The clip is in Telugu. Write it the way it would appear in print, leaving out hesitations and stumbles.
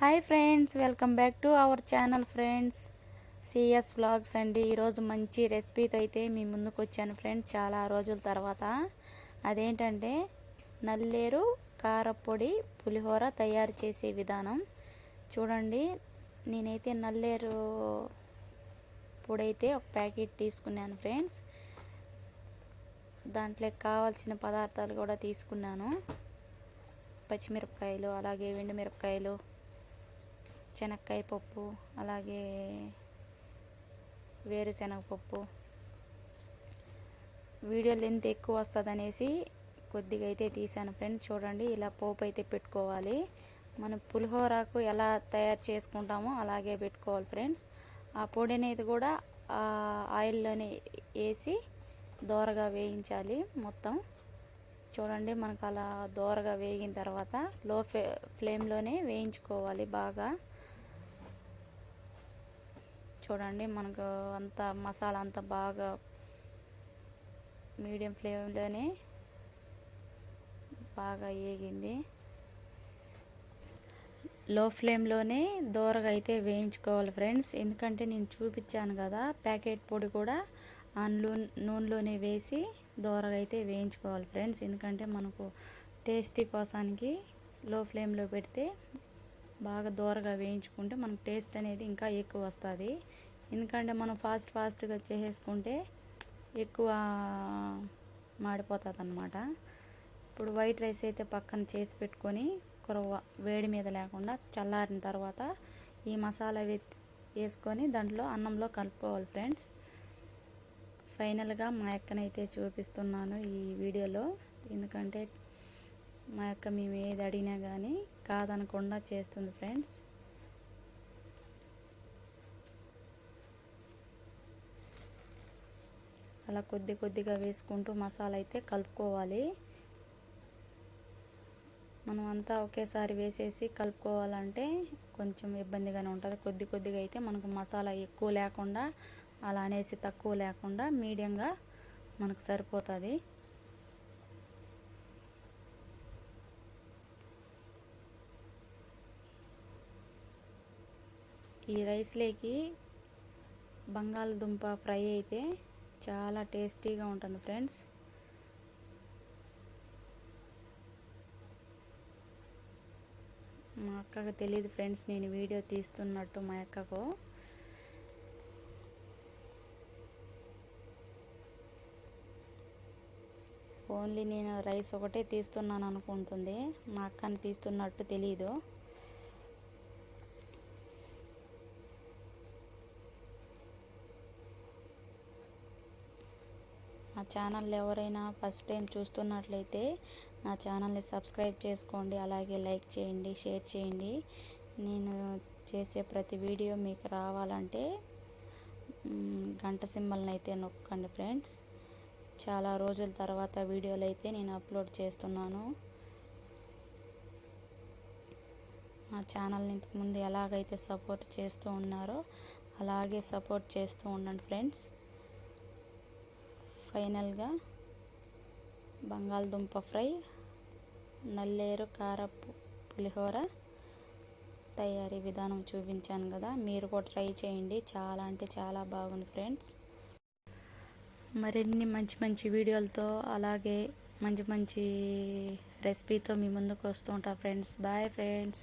Hi friends, welcome back to our channel friends. CS vlogs అండి. ఈరోజు మంచి రెసిపీతో అయితే మీ ముందుకు వచ్చాను ఫ్రెండ్స్, చాలా రోజుల తర్వాత. అదేంటంటే నల్లేరు కారపొడి పులిహోర తయారు చేసే విధానం చూడండి. నేనైతే నల్లేరు పొడి అయితే ఒక ప్యాకెట్ తీసుకున్నాను ఫ్రెండ్స్. దాంట్లో కావాల్సిన పదార్థాలు కూడా తీసుకున్నాను. పచ్చిమిరపకాయలు, అలాగే ఎండుమిరపకాయలు, శనక్కాయ పప్పు, అలాగే వేరుశనగ పప్పు. వీడియో లెంత్ ఎక్కువ వస్తుంది అనేసి కొద్దిగా అయితే తీసాను ఫ్రెండ్స్. చూడండి, ఇలా పోపు అయితే పెట్టుకోవాలి. మనం పులిహోరకు ఎలా తయారు చేసుకుంటామో అలాగే పెట్టుకోవాలి ఫ్రెండ్స్. ఆ పొడి అనేది కూడా ఆయిల్లోనే వేసి దోరగా వేయించాలి మొత్తం. చూడండి, మనకు అలా దోరగా వేగిన తర్వాత లో ఫ్లేమ్లోనే వేయించుకోవాలి బాగా. చూడండి, మనకు అంతా మసాలా అంతా బాగా మీడియం ఫ్లేమ్లోనే బాగా వేగింది. లో ఫ్లేమ్లోనే దోరగా అయితే వేయించుకోవాలి ఫ్రెండ్స్. ఎందుకంటే నేను చూపించాను కదా, ప్యాకెట్ పొడి కూడా ఆ నూనెలోనే వేసి దోరగా అయితే వేయించుకోవాలి ఫ్రెండ్స్. ఎందుకంటే మనకు టేస్టీ కోసానికి లో ఫ్లేమ్లో పెడితే బాగా దోరగా వేయించుకుంటే మనకు టేస్ట్ అనేది ఇంకా ఎక్కువ వస్తుంది. ఎందుకంటే మనం ఫాస్ట్గా చేసేసుకుంటే ఎక్కువ మాడిపోతుంది అన్నమాట. ఇప్పుడు వైట్ రైస్ అయితే పక్కన చేసి పెట్టుకొని వేడి మీద లేకుండా చల్లారిన తర్వాత ఈ మసాలా వేసుకొని దాంట్లో అన్నంలో కలుపుకోవాలి ఫ్రెండ్స్. ఫైనల్గా మా అక్కనైతే చూపిస్తున్నాను ఈ వీడియోలో. ఎందుకంటే మా అక్క మేము ఏది అడిగినా కానీ కాదనకుండా చేస్తుంది ఫ్రెండ్స్. అలా కొద్దిగా వేసుకుంటూ మసాలా అయితే కలుపుకోవాలి. మనం అంతా ఒకేసారి వేసేసి కలుపుకోవాలంటే కొంచెం ఇబ్బందిగానే ఉంటుంది. కొద్దిగా అయితే మనకు మసాలా ఎక్కువ లేకుండా, అలా అనేసి తక్కువ లేకుండా మీడియంగా మనకు సరిపోతుంది. ఈ రైస్లోకి బంగాళదుంప ఫ్రై అయితే చాలా టేస్టీగా ఉంటుంది ఫ్రెండ్స్. మా అక్కకు తెలియదు ఫ్రెండ్స్ నేను వీడియో తీస్తున్నట్టు. మా అక్కకు ఓన్లీ నేను రైస్ ఒకటే తీస్తున్నాను అనుకుంటుంది. మా అక్కని తీస్తున్నట్టు తెలీదు. నా ఛానల్ ఎవరైనా ఫస్ట్ టైం చూస్తున్నట్లయితే నా ఛానల్ని సబ్స్క్రైబ్ చేసుకోండి, అలాగే లైక్ చేయండి, షేర్ చేయండి. నేను చేసే ప్రతి వీడియో మీకు రావాలంటే గంట సింబల్ని అయితే నొక్కండి ఫ్రెండ్స్. చాలా రోజుల తర్వాత వీడియోలు అయితే నేను అప్లోడ్ చేస్తున్నాను. నా ఛానల్ని ఇంతకుముందు ఎలాగైతే సపోర్ట్ చేస్తూ ఉన్నారో అలాగే సపోర్ట్ చేస్తూ ఉండండి ఫ్రెండ్స్. ఫైనల్గా బంగాళదుంప ఫ్రై, నల్లేరు కారపు పులిహోర తయారీ విధానం చూపించాను కదా, మీరు కూడా ట్రై చేయండి. చాలా అంటే చాలా బాగుంది ఫ్రెండ్స్. మరిన్ని మంచి వీడియోలతో, అలాగే మంచి రెసిపీతో మీ ముందుకు వస్తూ ఉంటా ఫ్రెండ్స్. Bye friends.